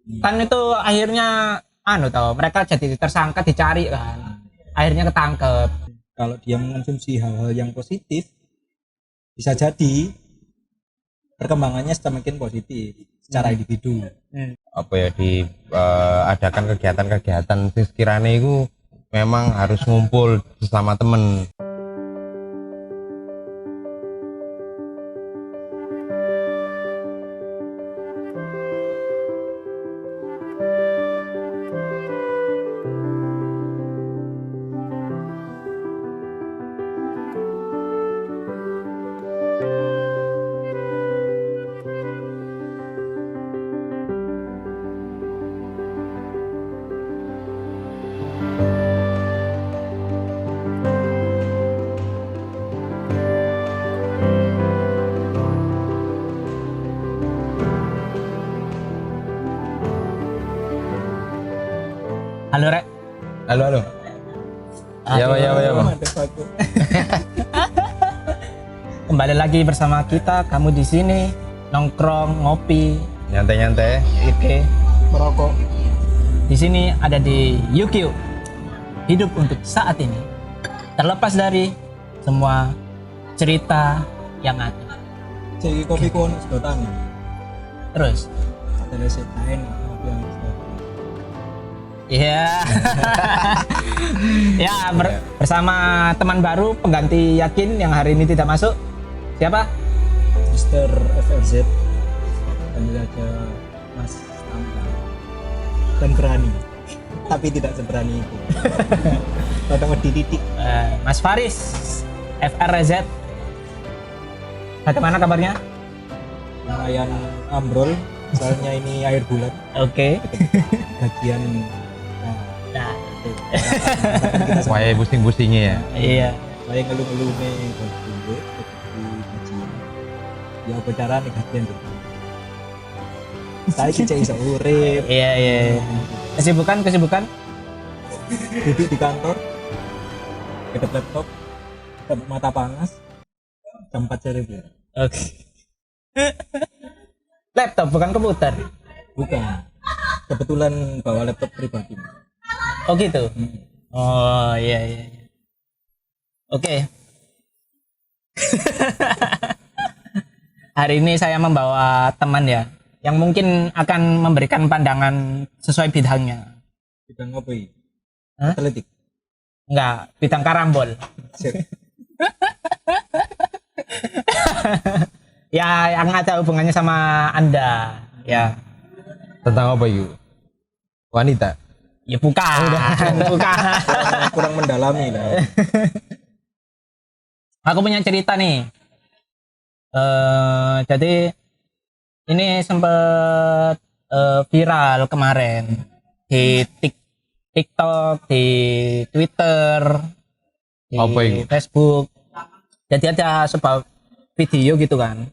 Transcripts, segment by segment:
Kan itu akhirnya mereka jadi tersangka, dicari kan. Akhirnya ketangkep. Kalau dia mengonsumsi hal-hal yang positif, bisa jadi perkembangannya semakin positif secara individu. Apa ya adakan kegiatan-kegiatan sing sekiranya itu memang harus ngumpul bersama temen. Halo Rek. Halo. Ya. Mantap aku. Kembali lagi bersama kita, kamu di sini nongkrong, ngopi, Nyantai-nyantai. oke. Merokok. Di sini ada di UQ. Hidup untuk saat ini. Terlepas dari semua cerita yang ada. Jadi kopi kono sedotan. Terus, Ada resep lain yang iya. Ya, bersama teman baru pengganti Yakin yang hari ini tidak masuk. Siapa? Mister FRZ. Panggil aja Mas Tamka. Dan berani. Tapi tidak seberani itu. Rada dididik. Mas Faris FRZ. Bagaimana kabarnya? Lumayan ambrol. Soalnya ini air bulan. Oke. Gajian. Nah, Kita sama. Waya pusing-pusingnya ya. iya. Saya ngeluh-ngeluh nih duit di gajian. Ya becara nih gajian tuh. Saya kicau iso urip. Iya. Kesibukan. Duduk di kantor, kedep laptop, kedep mata panas, jam 4 sore bro. Oke. Laptop bukan komputer. Bukan. Kebetulan bawa laptop pribadi. Oh gitu. Oh iya. Oke. Hari ini saya membawa teman ya, yang mungkin akan memberikan pandangan sesuai bidangnya. Bidang apa ini? Hah? Atletik. Enggak, bidang karambol. Sip. Ya, yang ada hubungannya sama Anda. Ya. Tentang apa yuk? Wanita. Ya bukan. Bukan. Kurang mendalami lah. Aku punya cerita nih. Jadi ini sempat viral kemarin di TikTok, di Twitter, di Apa itu? Facebook. Jadi ada sebuah video gitu kan.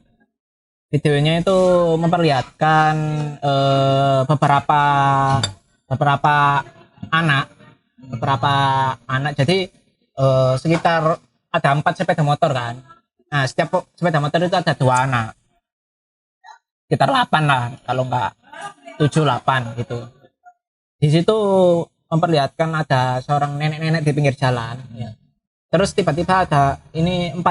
Videonya itu memperlihatkan beberapa anak. Jadi sekitar ada 4 sepeda motor kan. Nah, setiap sepeda motor itu ada 2 anak. Sekitar 8 lah, kalau enggak 7, 8 gitu. Di situ memperlihatkan ada seorang nenek-nenek di pinggir jalan. Ya. Terus tiba-tiba ada ini 4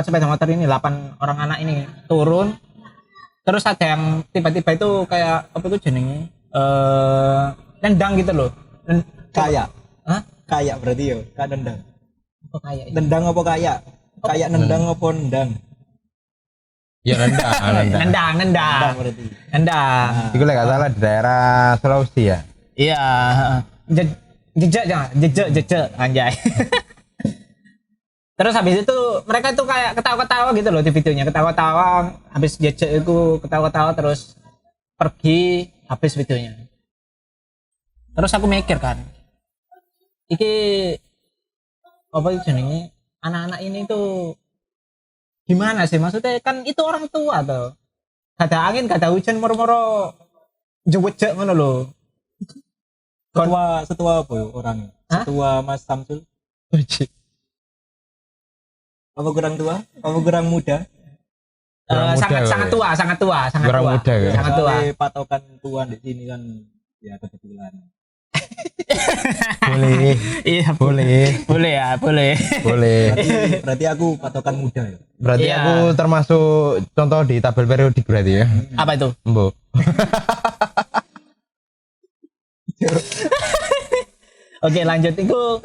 sepeda motor ini, 8 orang anak ini turun. Terus ada yang tiba-tiba itu kayak apa itu jenenge? Nendang gitu loh. Kayak. Hah? Kayak berarti yo, kayak nendang. Apa kayak? Nendang apa kayak? Kayak nendang apa nendang? Ya nendang. Nendang. Nendang berarti. Nendang. Itu lek gak salah di daerah Sulawesi ya. Iya. Jejak anjay. Terus habis itu mereka itu kayak ketawa-ketawa gitu loh di videonya, ketawa-tawa, habis jejak itu ketawa-tawa terus pergi habis videonya. Terus aku mikir kan, iki apa itu jenenge, anak-anak ini tuh gimana sih, maksudnya kan itu orang tua tuh, gak ada angin gak ada hujan moro-moro jejak ngono loh. Setua apa yo orang? Hah? Setua Mas Samsul. Apa kurang tua? Apa kurang muda? Kurang muda, sangat tua, sangat tua, sangat Kurang tua. muda, ya. Sangat tua. Soalnya patokan tua di sini kan ya kebetulan. Boleh, Iya, boleh, boleh ya, boleh. boleh. Berarti aku patokan muda ya. Berarti Iya. aku termasuk contoh di tabel periodik berarti ya. Apa itu? Mbok. Oke, lanjut. Itu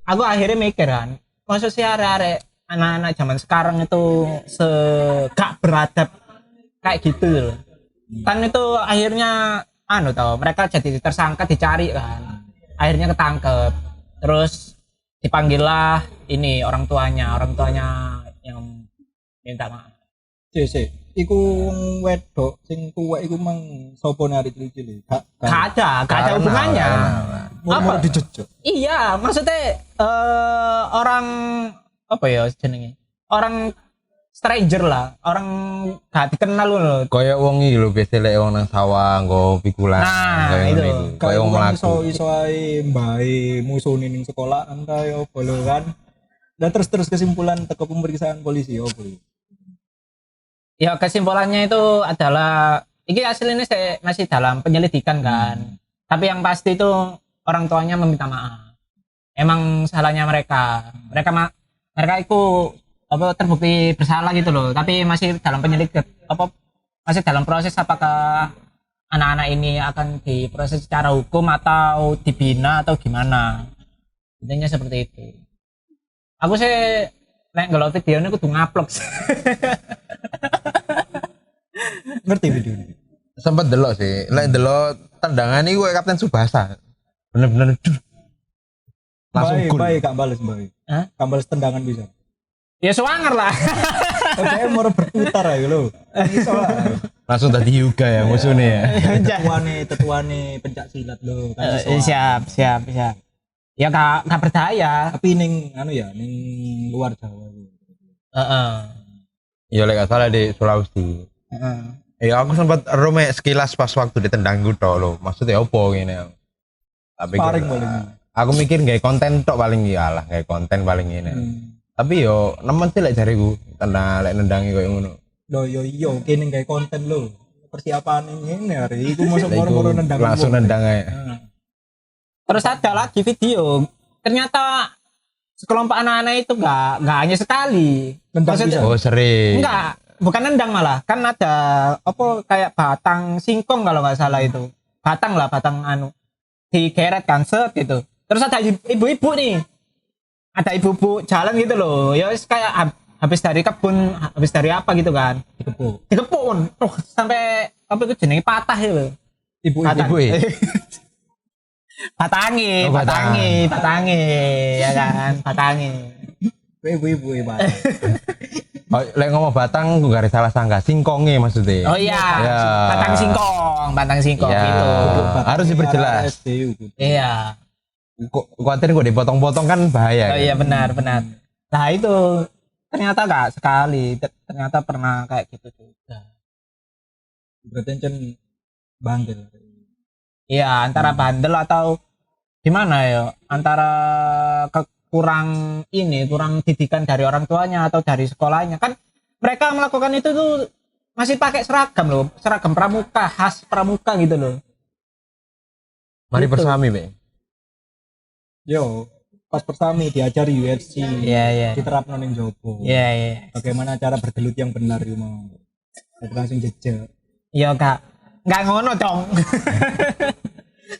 aku akhirnya mikir kan, maksud sih arek-arek anak-anak zaman sekarang itu gak beradab kayak gitu loh. Kan itu akhirnya tau mereka jadi tersangka, dicari kan, akhirnya ketangkep, terus dipanggil lah ini orang tuanya yang minta maaf. Sik. Iku wong wedok sing tuwek iku mang sapa nari cilik-cilik. Gak Gak ada hubungannya. mau Apa? dijejok. Iya, maksudnya orang apa ya jenenge? Orang stranger lah, orang gak dikenal loh. Kayak wong iki lho biasa lek wong nang sawah nggo pikulan. Nah, kayak itu. ngono iku. Kayak wong mlaku. iso ae mbae musuh ning sekolah kaya opo lho kan. Dan terus kesimpulan teko pemeriksaan polisi opo lho. Ya kesimpulannya itu adalah ini aslinya saya masih dalam penyelidikan kan. Tapi yang pasti itu orang tuanya meminta maaf. Emang salahnya mereka. Mereka itu terbukti bersalah gitu loh. Tapi masih dalam penyelidikan masih dalam proses apakah anak-anak ini akan diproses secara hukum atau dibina atau gimana. Intinya seperti itu. Aku sih nek ngelok video ini kudu ngupload. Ngerti video ini? Sempet delok sih. Lek delok tendangan iku kayak Kapten Tsubasa. Bener-bener langsung gol. Baik gak bales baik. Hah? Gak bales tendangan bisa. Ya suwanger lah. Oke, mau berputar aja lho. Iso lah. Langsung tadi Hyuga ya musuhnya ya. Tetuane pencak silat lho kan iso. siap. Ya gak berdaya. Tapi ning ning luar Jawa itu. Heeh. Ya lek gak salah di Sulawesi. Ya aku sempat rome sekilas pas waktu ditendang gue tok lho. Maksudnya opo ngene. Tapi Sparring paling. aku mikir nggak konten tok paling iyalah, nggak konten paling ini. Tapi yo nemen sih lek jariku tendang lek nendangi koyo ngono. Loh yo kene gawe konten lho. Persiapan ngene hari iku mosok moro-moro nendang. Langsung nendang ae. Terus ada lagi video. Ternyata sekelompok anak-anak itu nggak hanya sekali. Nendang Maksudnya- bisa. Oh sering. Enggak, bukan nendang malah. Kan ada kayak batang singkong kalau nggak salah itu. Batang digeret kan set gitu. Terus ada ibu-ibu nih. Ada ibu-ibu jalan gitu loh. Ya wis kayak habis dari kebun, habis dari apa gitu kan. Dikepuk pun. Sampai apa itu jenenge patah itu. Ibu Batang. ibu, Batangi, Oh, batang. batangi, ya kan, batangi. ibu Pak. Oh, lek ngomong batang gue garis salah sangka singkonge maksudnya. Oh iya, Ya. batang singkong Ya. gitu. Harus diperjelas. Iya. Kok kuatir gue dipotong-potong kan bahaya. Oh kan? iya benar. Nah itu ternyata nggak sekali, ternyata pernah kayak gitu juga. Berarti kan bandel. Iya, antara bandel atau gimana ya? Antara kurang didikan dari orang tuanya atau dari sekolahnya. Kan mereka melakukan itu tuh masih pakai seragam loh, seragam pramuka, khas pramuka gitu loh. Mari Gitu. bersami, Be. Yo, pas persami diajari UFC. Iya. Diterapno ning jopo. Iya. Bagaimana cara bergelut yang benar itu mau. Langsung jejak. Iya nggak ngono dong.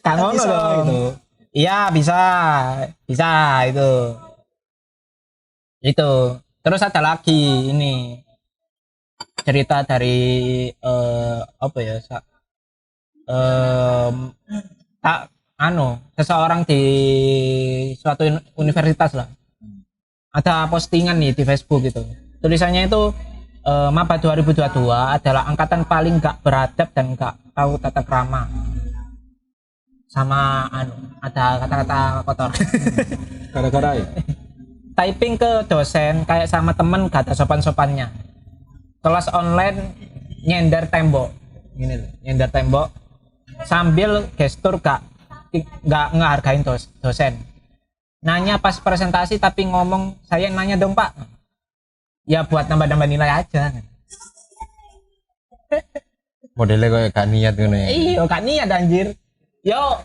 Nggak ngono Bisa dong. itu. Iya bisa itu. Terus ada lagi ini cerita dari seseorang di suatu universitas lah. Ada postingan nih di Facebook gitu. Tulisannya itu Maba 2022 adalah angkatan paling gak beradab dan gak tahu tata krama. Sama ada kata-kata kotor. Gara-gara ya. Typing ke dosen kayak sama temen gak ada sopan-sopannya. Kelas online nyender tembok. Gini loh, nyender tembok sambil gestur gak ngehargain dosen. Nanya pas presentasi tapi ngomong saya nanya dong Pak. Ya buat nambah-nambah nilai aja. Modelnya kayak gak niat ngono ya. Iya, gak niat anjir. Yo,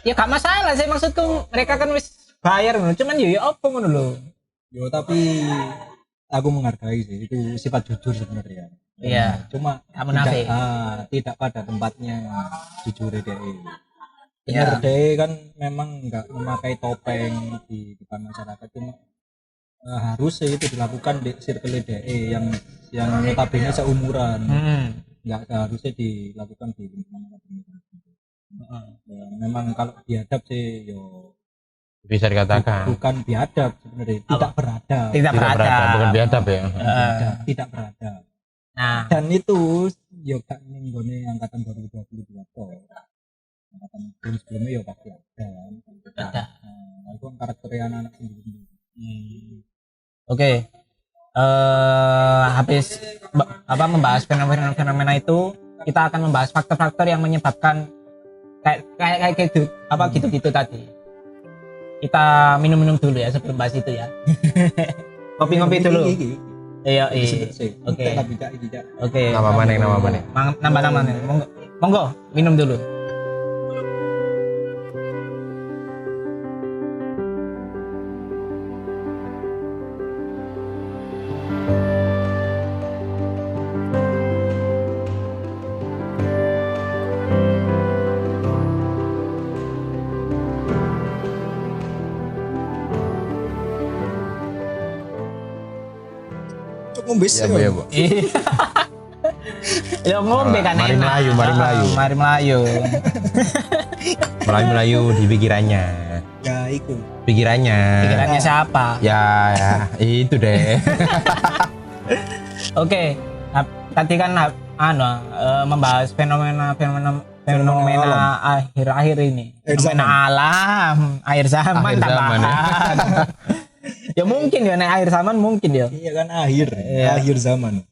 ya gak masalah sih maksudku mereka kan wis bayar ngono. Cuman yo apa ngono lho. Yo tapi aku menghargai sih itu sifat jujur sebenarnya. Iya. Cuma Gak munafik. tidak pada tempatnya jujur DE. Iya. Benar DE kan memang nggak memakai topeng di depan masyarakat, cuma harusnya itu dilakukan di circle DE yang notabene seumuran. Nggak seharusnya dilakukan di lingkungan akademik. Ya, memang kalau biadab sih yo Bisa dikatakan. bukan biadab sebenarnya, tidak beradab. Tidak beradab. Bukan biadab ya. Tidak beradab. Nah, Dan itu yo gak ning gone angkatan 2022 toh. Angkatan sebelumnya yo pasti ada. ada. Nah, itu kan karakternya anak-anak sendiri. Oke. Habis membahas fenomena itu, kita akan membahas faktor-faktor yang menyebabkan kayak gitu gitu tadi. Kita minum dulu ya sebelum bahas itu ya. Ngopi-ngopi dulu. Iya. Oke. Oke. Nama mana? Nama. Monggo, minum dulu. Ngombe Iya, Bu. Ya ngombe kan Mari enak. Melayu. Mari Melayu. Melayu di pikirannya. Ya iku. Pikirannya siapa? Ya, itu deh. Oke. Tadi kan membahas fenomena akhir-akhir ini. Fenomena alam, akhir zaman Akhir zaman, tambahan. Ya mungkin ya naik akhir zaman mungkin ya. Iya kan akhir zaman.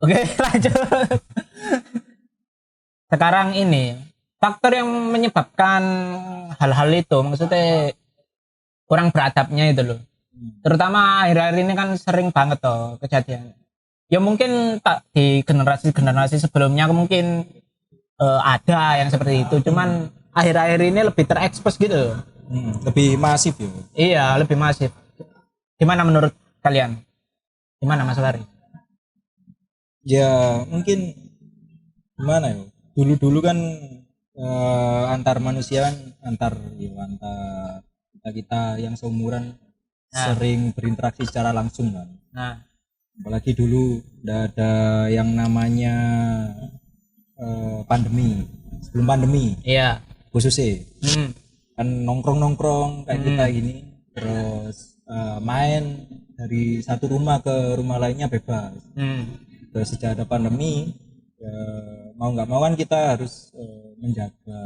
Oke, lanjut. Sekarang ini faktor yang menyebabkan hal-hal itu maksudnya kurang beradabnya itu loh. Terutama akhir-akhir ini kan sering banget toh kejadian. Ya mungkin tak di generasi sebelumnya mungkin ada yang seperti itu, cuman akhir-akhir ini lebih terekspos gitu. Lebih masif ya. Iya, lebih masif. Gimana menurut kalian? Gimana Mas Lari? Ya mungkin gimana ya? Dulu kan antar manusia kan antar kita yang seumuran sering berinteraksi secara langsung kan. Nah, Apalagi dulu udah ada yang namanya pandemi. Sebelum pandemi iya. khususnya kan nongkrong kayak kita Hmm. gini, terus main dari satu rumah ke rumah lainnya bebas. Terus sejak ada pandemi ya, mau nggak mau kan kita harus menjaga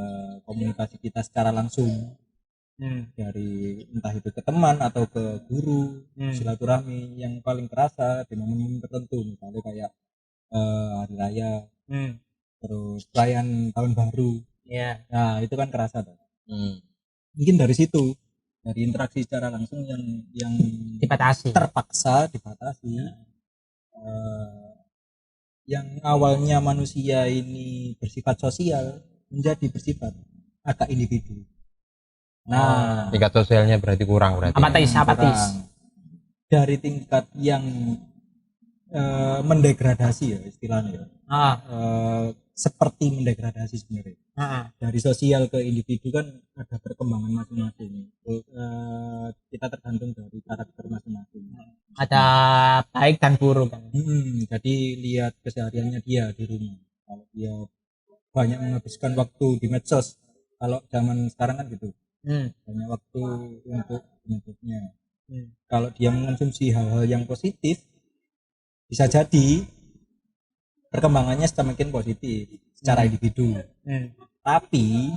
komunikasi kita secara langsung dari entah itu ke teman atau ke guru, silaturahmi yang paling terasa di momen-momen tertentu, misalnya kayak hari raya, terus perayaan tahun baru. Iya. Nah itu kan kerasa tuh. Mungkin dari situ, dari interaksi secara langsung yang Dibatasi. terpaksa dibatasi. Yang awalnya manusia ini bersifat sosial menjadi bersifat agak individu. Nah, Tingkat sosialnya berarti kurang berarti. Apatis. kurang. Dari tingkat yang mendegradasi ya istilahnya, seperti mendegradasi sebenarnya. Dari sosial ke individu kan ada perkembangan masing-masing. Kita tergantung dari karakter masing-masing. Ada baik dan buruk kan. Jadi lihat kesehariannya dia di rumah. Kalau dia banyak menghabiskan waktu di medsos, kalau zaman sekarang kan gitu, banyak waktu untuk menyebutnya. Kalau dia mengonsumsi hal-hal yang positif, bisa jadi perkembangannya semakin positif secara individu. Tapi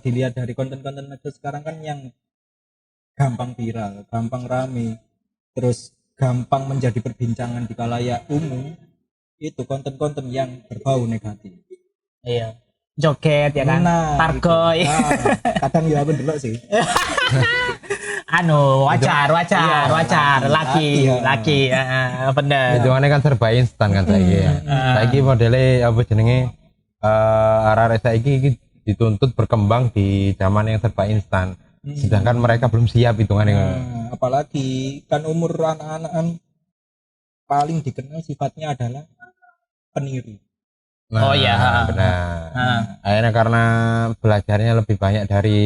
dilihat dari konten-konten medsos sekarang kan yang gampang viral, gampang rame, terus gampang menjadi perbincangan di khalayak umum, itu konten-konten yang berbau negatif. Iya. Joget ya kan. Nah, Pargoy. kadang ya aku delok sih. wajar laki bener. Hitungannya kan serba instan kan saiki ya. Saiki modelnya apa jenenge arek-arek saiki iki dituntut berkembang di zaman yang serba instan. Sedangkan mereka belum siap hitungannya. Apalagi kan umur anak-anak kan paling dikenal sifatnya adalah peniru. Oh iya. Benar. Akhirnya karena belajarnya lebih banyak dari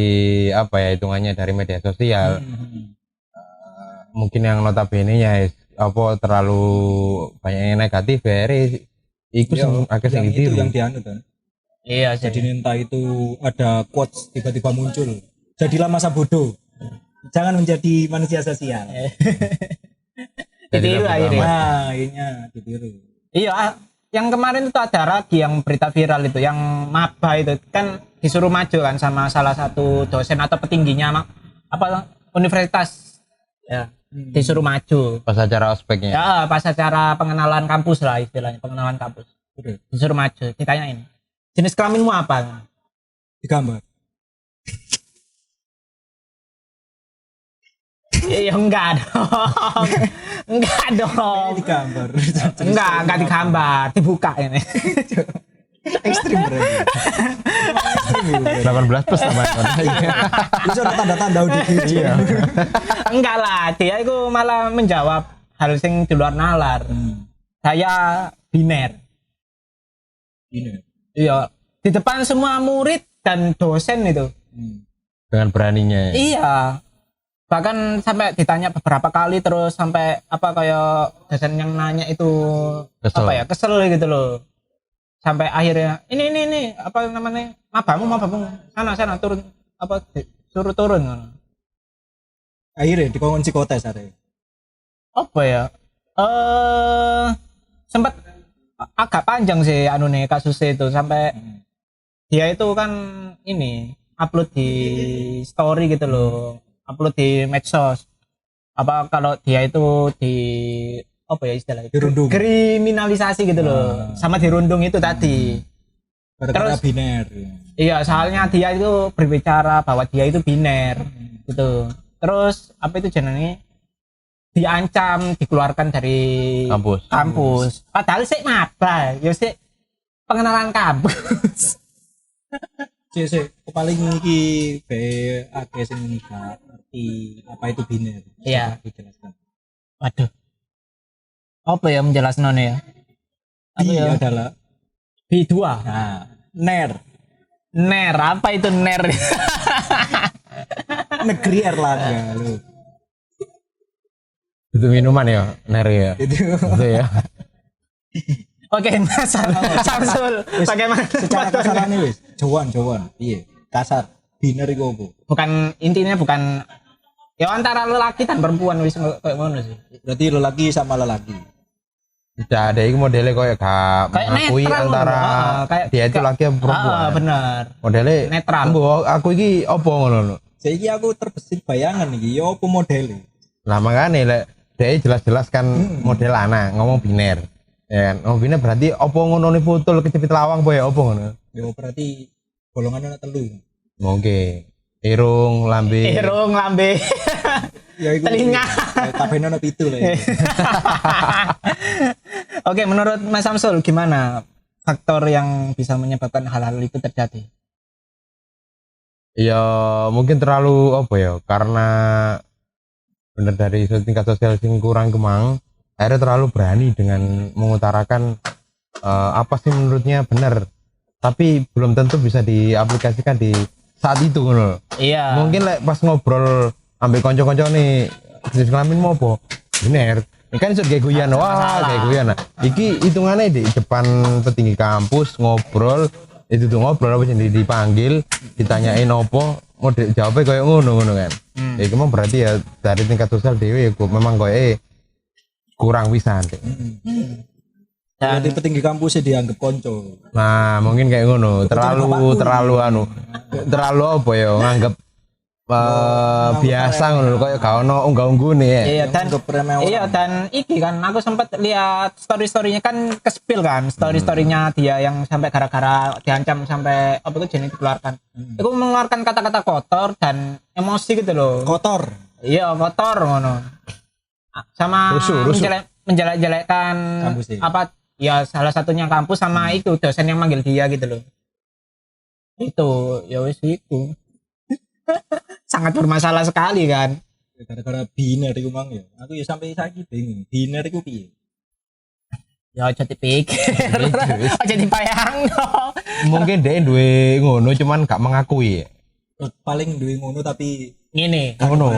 apa ya hitungannya dari media sosial. Mungkin yang notabene ya apa terlalu banyak yang negatif ya iku sing akeh sing itu yang dianu kan. Iya, jadi entah itu ada quotes tiba-tiba muncul. Jadilah masa bodoh. Jangan menjadi manusia sosial. Ditiru akhirnya. Akhirnya ditiru. Iya, yang kemarin itu ada lagi yang berita viral itu, yang maba itu kan disuruh maju kan sama salah satu dosen atau petingginya apa universitas ya, disuruh maju pas acara ospeknya. ya, pas acara pengenalan kampus lah istilahnya, pengenalan kampus. Disuruh maju, ditanya ini jenis kelaminmu apa, digambar. Ya enggak dong. Enggak dong. Digambar. Enggak digambar, dibuka ini. Ekstrim berarti. 18 plus sama. Itu ada tanda-tanda udah Iya. Enggak lah, dia itu malah menjawab hal sing di luar nalar. Saya biner. Biner. Iya, di depan semua murid dan dosen itu. Dengan beraninya. Iya. Bahkan sampai ditanya beberapa kali terus sampai apa kayak dosen yang nanya itu Kesel. apa ya, kesel gitu loh. Sampai akhirnya ini apa namanya, mabamu sana turun apa suruh turun. Akhirnya dikongkon psikotes are. Apa ya, sempat agak panjang sih anu nih kasusnya itu sampai dia itu kan ini upload di story gitu loh, upload di medsos apa kalau dia itu di apa ya istilahnya, Dirundung. kriminalisasi gitu loh, sama dirundung itu tadi. Gara-gara Terus biner. iya, soalnya dia itu berbicara bahwa dia itu biner gitu. Terus apa itu jenenge, diancam dikeluarkan dari kampus. Padahal sih maba, ya sih pengenalan kampus. Sik paling iki be akeh sing gak ngerti apa itu biner. Iya. Dijelaskan. Waduh. Apa ya menjelaskan ya? Apa Bi ya? adalah B2. nah, ner. Ner, apa itu ner? Negeri Erlangga lu. Itu minuman ya, Neri ya. Itu ya. Oke, Mas Samsul, bagaimana? secara kasarannya wis jawan. Iya, kasar. Biner iku opo? Bukan, intinya bukan ya antara lelaki dan perempuan wis kayak ngono sih. Berarti lelaki sama lelaki. Tidak ada itu modelnya kayak gak Kayak mengakui netral antara loh. Kayak dia itu laki atau perempuan. Bener. Modelnya Netral. Aku iki opo ngono. Saiki aku terbesit bayangan iki ya opo modele. Lah makane lek dia jelas-jelas kan model anak ngomong biner. Ya kan, ngomong biner berarti opo ngono ne putul kecepit lawang po ya opo ngono. Ya berarti golongannya ana telu. Mungkin irung lambe. Ya iku. Telinga. Kabehne ana 7 lah. Oke, menurut Mas Samsul gimana faktor yang bisa menyebabkan hal-hal itu terjadi? Ya mungkin terlalu apa ya, karena bener dari tingkat sosial sing kurang kemang, akhirnya terlalu berani dengan mengutarakan apa sih menurutnya benar, tapi belum tentu bisa diaplikasikan di saat itu ngono. Iya. Mungkin pas ngobrol ambil konco-konco nih jenis kelamin mau apa? Bener. Ini kan iso kayak guyon, kayak guyon. Nah, iki hitungannya di depan petinggi kampus ngobrol, itu tuh ngobrol apa sih dipanggil, ditanyain apa, mau jawabnya kayak ngono kan. Ya itu memang berarti ya dari tingkat sosial dewe ya memang kayak kurang pisan. Berarti petinggi kampusnya dianggap konco. Nah, mungkin kayak ngono, terlalu apa ya nganggep biasa ngono kayak gak ono unggah-unggune ya. Iya dan iki kan aku sempat lihat story-storynya kan ke-spill kan, story-storynya dia yang sampai gara-gara diancam sampai apa itu jenis dikeluarkan. Itu mengeluarkan kata-kata kotor dan emosi gitu loh. Kotor. Iya, kotor ngono. Sama Rusuh. menjelek-jelekkan Kampus ya? apa ya salah satunya kampus sama itu dosen yang manggil dia gitu loh. Itu ya wis itu. Sangat bermasalah sekali kan. Gara-gara biner iku mang ya. Aku ya sampai saiki bingung. Biner iku piye? Ya aja dipikir. Aja dipayangno. Mungkin dia duwe ngono cuman gak mengakui. Paling duwe ngono tapi Ngene. Ngono.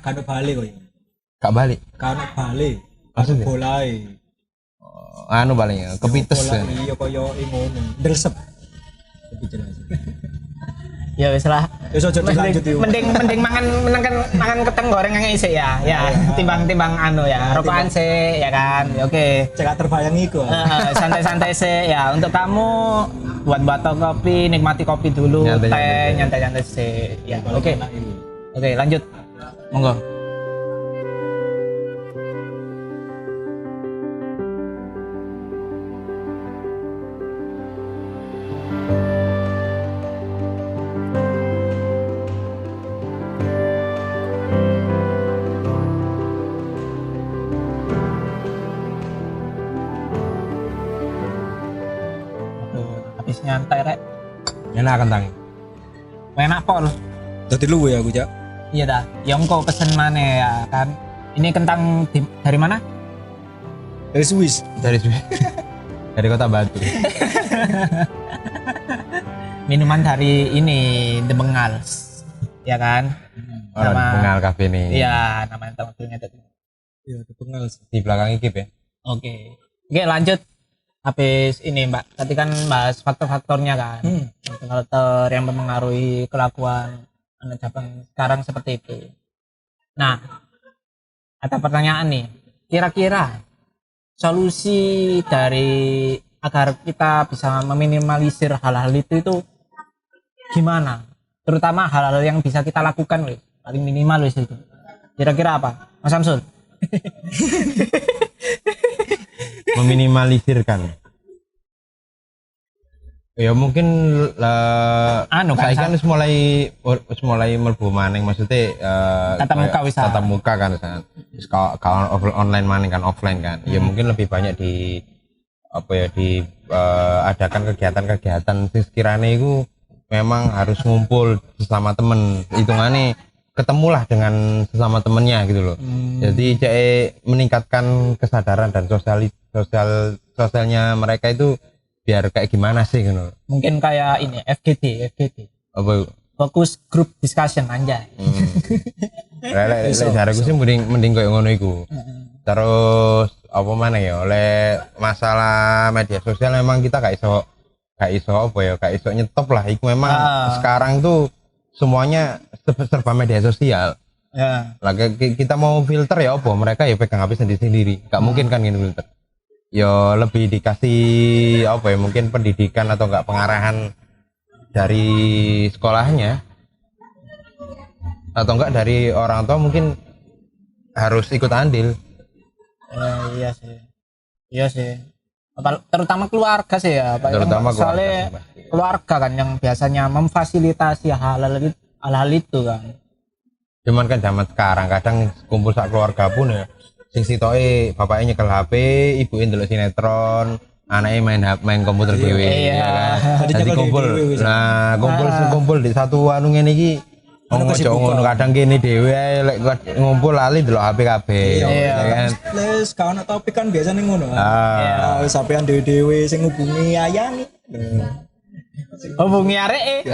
Kano bale koyo. Gak balik. Kano bale. Maksudnya? Bolae. Anu paling ya, kepites. Bola iya koyo ngono. Ndresep. Lebih jelas. Ya wis lah. Wis aja dilanjut yo. Mending mangan keteng goreng yang isik ya. Ya, timbang anu ya. Rokokan sih ya kan. Ya, oke. Cek terbayang iku. Santai-santai sih ya. Untuk kamu buat batok kopi, nikmati kopi dulu, teh nyantai-nyantai sih. Ya, oke. Oke, lanjut. Monggo. Habis nyantai rek. Enak kentang. Enak pol. Dadi luwe aku, Cak. Iya dah. Ya engkau pesen mana ya kan. Ini kentang dari mana? Dari Swiss. Dari dari Kota Batu. Minuman dari ini The Bengals. Ya kan? Orang Bengal Cafe nih. Iya, nama tempatnya itu. Iya, kepengal. Di belakang Ikip ya. Oke. Oke, lanjut. Habis ini, Mbak. Tadi kan bahas faktor-faktornya kan. Faktor yang mempengaruhi kelakuan anak Jepang sekarang seperti itu. Nah, ada pertanyaan nih. Kira-kira solusi dari agar kita bisa meminimalisir hal-hal itu gimana? Terutama hal-hal yang bisa kita lakukan, weh. Paling minimal weh itu. Kira-kira apa, Mas Samsul? Meminimalisirkan. Ya mungkin saya kan mulai mlebu maning maksudnya tatap muka wis. tatap muka kan kalau online maning kan offline kan. Ya mungkin lebih banyak di apa ya di adakan kegiatan-kegiatan sing sekiranya itu memang harus ngumpul sesama temen, hitungannya ketemulah dengan sesama temennya gitu loh. Jadi meningkatkan kesadaran dan sosialnya mereka itu biar kayak gimana sih gitu. Mungkin kayak ini FGD. Apa Fokus group discussion anjay. lek jaraku sih mending kayak ngono iku. Terus apa mana ya oleh masalah media sosial memang kita gak iso gak iso nyetop lah. Iku memang sekarang tuh semuanya serba media sosial. Ya. Lagi kita mau filter ya apa mereka ya pegang HP sendiri gak mungkin kan gini filter. Ya lebih dikasih apa ya mungkin pendidikan atau enggak pengarahan dari sekolahnya atau enggak dari orang tua mungkin harus ikut andil. Iya sih. Terutama keluarga sih ya, Pak. Terutama soalnya keluarga kan yang biasanya memfasilitasi hal-hal itu kan. Cuman kan zaman sekarang kadang kumpul sak keluarga pun ya sing sitoke bapaknya nyekel HP, ibunya ndelok sinetron, anaknya main komputer dhewe ya kan. Jadi kumpul. Nah, kumpul di satu anu ngene iki ngono kadang kene dhewe ae lek ngumpul lali ndelok HP kabeh ya kan. Les kawan topik kan biasanya ngono. Wis sampean dhewe-dhewe sing ngubungi ayane. Hubungi areke.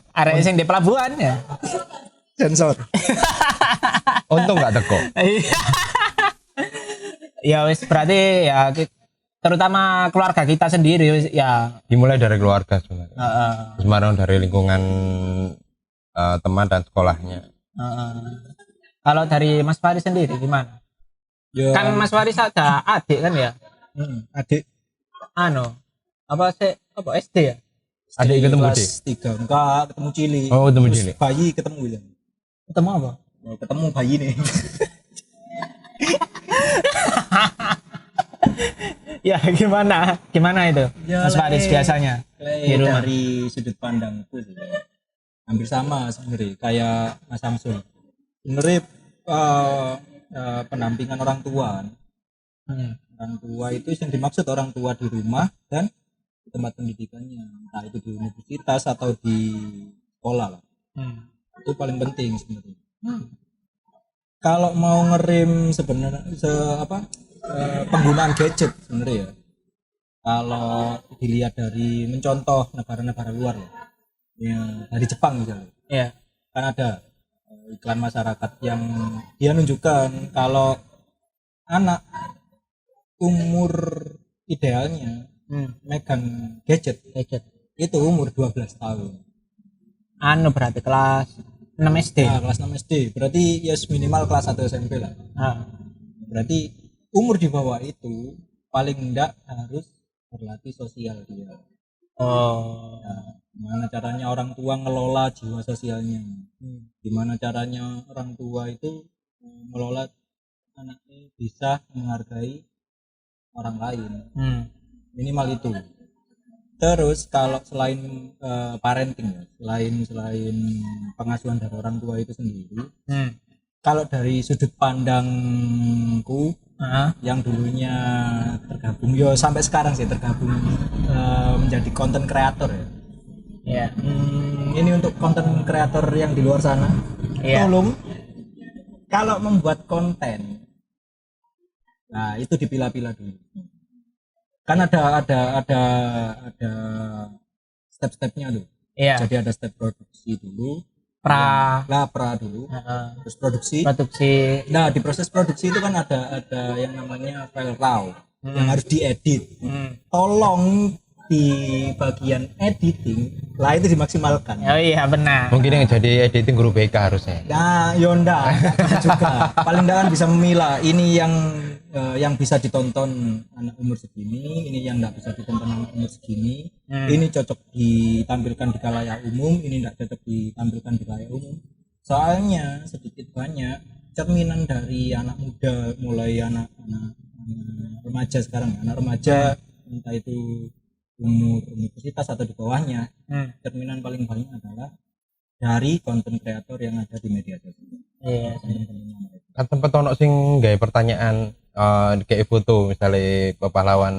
Areke sing di pelabuhan ya. Sensor. Untung gak teko. Ya wis berarti ya terutama keluarga kita sendiri wis, ya Dimulai dari keluarga sebenarnya. Terus marang dari lingkungan teman dan sekolahnya. Kalau dari Mas Faris sendiri gimana? Ya, Kan Mas Faris ada adik kan ya? adik Apa SD ya? Adik ketemu kelas 3. Enggak, ketemu Cili. Oh, ketemu Terus Cili. Bayi ketemu William. Ketemu apa? Ketemu bayi nih. Ya gimana itu Ya, Mas Faris biasanya di rumah? Dari sudut pandangku sih hampir sama sebenarnya kayak Mas Samsul. sebenarnya pendampingan orang tua. Orang tua itu yang dimaksud orang tua di rumah dan di tempat pendidikannya, entah itu di universitas atau di sekolah lah. Itu paling penting sebenarnya. Kalau mau ngerem sebenarnya penggunaan gadget sebenarnya ya, kalau dilihat dari mencontoh negara-negara luar ya dari Jepang misalnya, kan ada iklan masyarakat yang dia nunjukkan kalau anak umur idealnya megang gadget itu umur 12 tahun. Berarti kelas 6 SD. Nah, kelas 6 SD berarti ya minimal kelas 1 SMP lah. Berarti umur di bawah itu paling enggak harus berlatih sosial dia. Gimana caranya orang tua ngelola jiwa sosialnya, gimana caranya orang tua itu ngelola anaknya bisa menghargai orang lain, minimal itu. Terus kalau selain parenting ya, selain pengasuhan dari orang tua itu sendiri, kalau dari sudut pandangku yang dulunya tergabung, sampai sekarang sih tergabung menjadi konten kreator ya. Ini untuk konten kreator yang di luar sana, tolong kalau membuat konten, nah itu dipilah-pilah dulu. Kan ada step-stepnya tuh. Jadi ada step produksi dulu, pra dulu, terus produksi. Nah di proses produksi itu kan ada yang namanya file raw yang harus diedit. Tolong di bagian editing lah itu dimaksimalkan. Oh iya benar. Mungkin yang jadi editing guru BK harusnya. Nah, Yonda juga. Paling enggak kan bisa memilah ini yang bisa ditonton anak umur segini, ini yang enggak bisa ditonton anak umur segini. Ini cocok ditampilkan di khalayak umum, ini enggak cocok ditampilkan di khalayak umum. Soalnya sedikit banyak cerminan dari anak muda, mulai anak remaja sekarang, anak remaja entah itu umur universitas atau di bawahnya, cerminan paling banyak adalah dari konten kreator yang ada di media sosial. Kan tempat ono sing gawe pertanyaan kayak foto misalnya pahlawan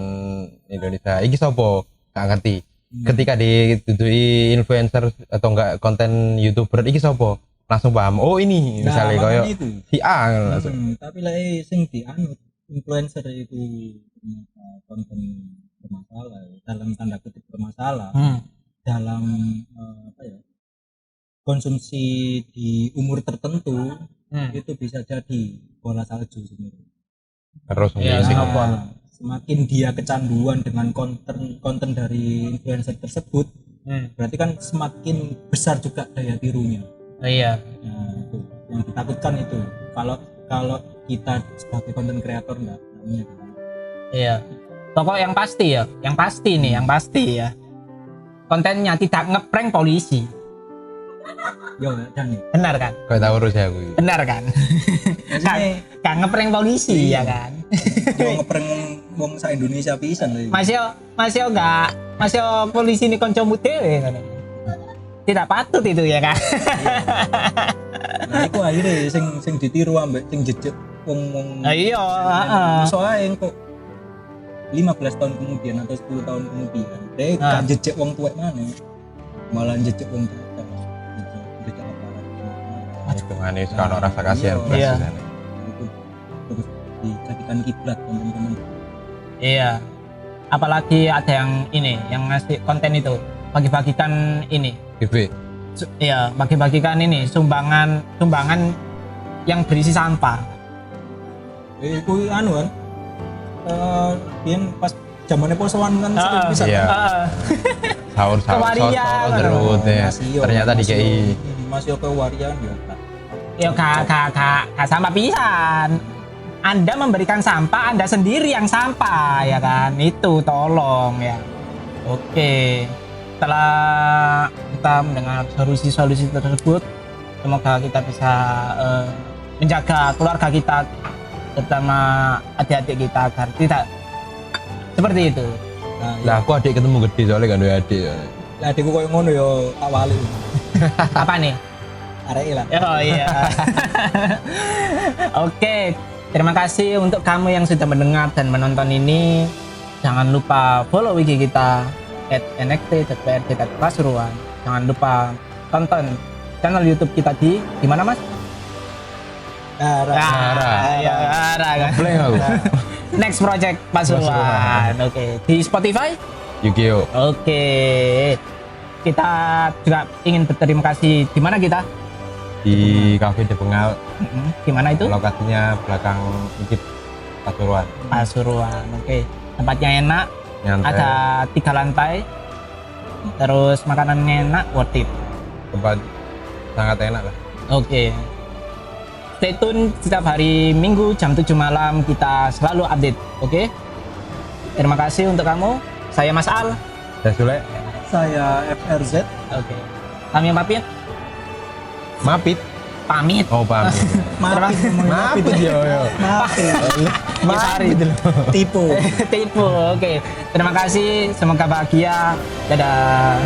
Indonesia iki sapa gak ngerti. Ketika ditutui influencer atau enggak konten YouTuber iki sapa langsung paham, oh ini misalnya koyo si A langsung. Tapi lah sing dianut influencer itu konten bermasalah, dalam tanda kutip bermasalah, dalam konsumsi di umur tertentu itu bisa jadi bola salju sebenarnya. Terus semakin dia kecanduan dengan konten dari influencer tersebut, berarti kan semakin besar juga daya tirunya. Iya. Nah, itu yang ditakutkan itu. Kalau kita sebagai konten kreator enggak namanya. Iya. Pokok yang pasti ya. Kontennya tidak ngeprank polisi. Dan Benar kan? Kau tahu urus ya aku. Benar kan? Kan ngeprank polisi ya kan? Yo ngeprank wong sak Indonesia pisan lho. Masih polisi ini kancamu dhewe ngono. Tidak patut itu ya kan? Nah, iku akhirnya sing ditiru ambek sing jejeg wong. Iya, Soalnya kok 15 tahun kemudian atau 10 tahun kemudian dia kan jejak wong tuwek mana malah jejak wong tuwek jejak apa hitungannya sekarang rasa kasihan itu terus dijadikan kiblat teman-teman. Iya, apalagi ada yang ngasih konten itu bagi-bagikan ini TV. Iya, bagi-bagikan ini sumbangan yang berisi sampah. Itu anu kan yang pas zamannya posoan kan sering bisa sahur terus ternyata DKI masih ke waria ya kak sampah pisan. Anda memberikan sampah, Anda sendiri yang sampah ya kan, itu tolong ya. Oke, setelah kita mendengar solusi-solusi tersebut, semoga kita bisa menjaga keluarga kita, terutama adik-adik kita agar tidak seperti itu. Nah, aku adik ketemu gede soalnya kan adik. Lah adikku koyo ngono ya tak wali. Apa nih? arek lah. Oh iya. Oke, terima kasih untuk kamu yang sudah mendengar dan menonton ini. Jangan lupa follow IG kita @nxt.prd.pasuruan. Jangan lupa tonton channel YouTube kita di mana Mas? Kan. Blank aku. Next Project Pasuruan. Oke, di Spotify. Yu-Gi-Oh. Oke. Kita juga ingin berterima kasih. Di mana kita? Di Cafe De Bengal, Di mana itu? lokasinya belakang Ikip Pasuruan. Pasuruan. Oke. Tempatnya enak. Nyantai. Ada 3 lantai. Terus makanannya enak, worth it. Tempat sangat enak lah. Oke. Stay tune setiap hari Minggu jam 7 malam kita selalu update. Oke. Terima kasih untuk kamu. Saya Mas Al. Dan Sule, Saya FRZ. Oke. Kami pamit. Mapit. Pamit. Oh, pamit. Mapit yo yo. Mapit loh. Tipu. Tipu. Oke. Terima kasih. Semoga bahagia. Dadah.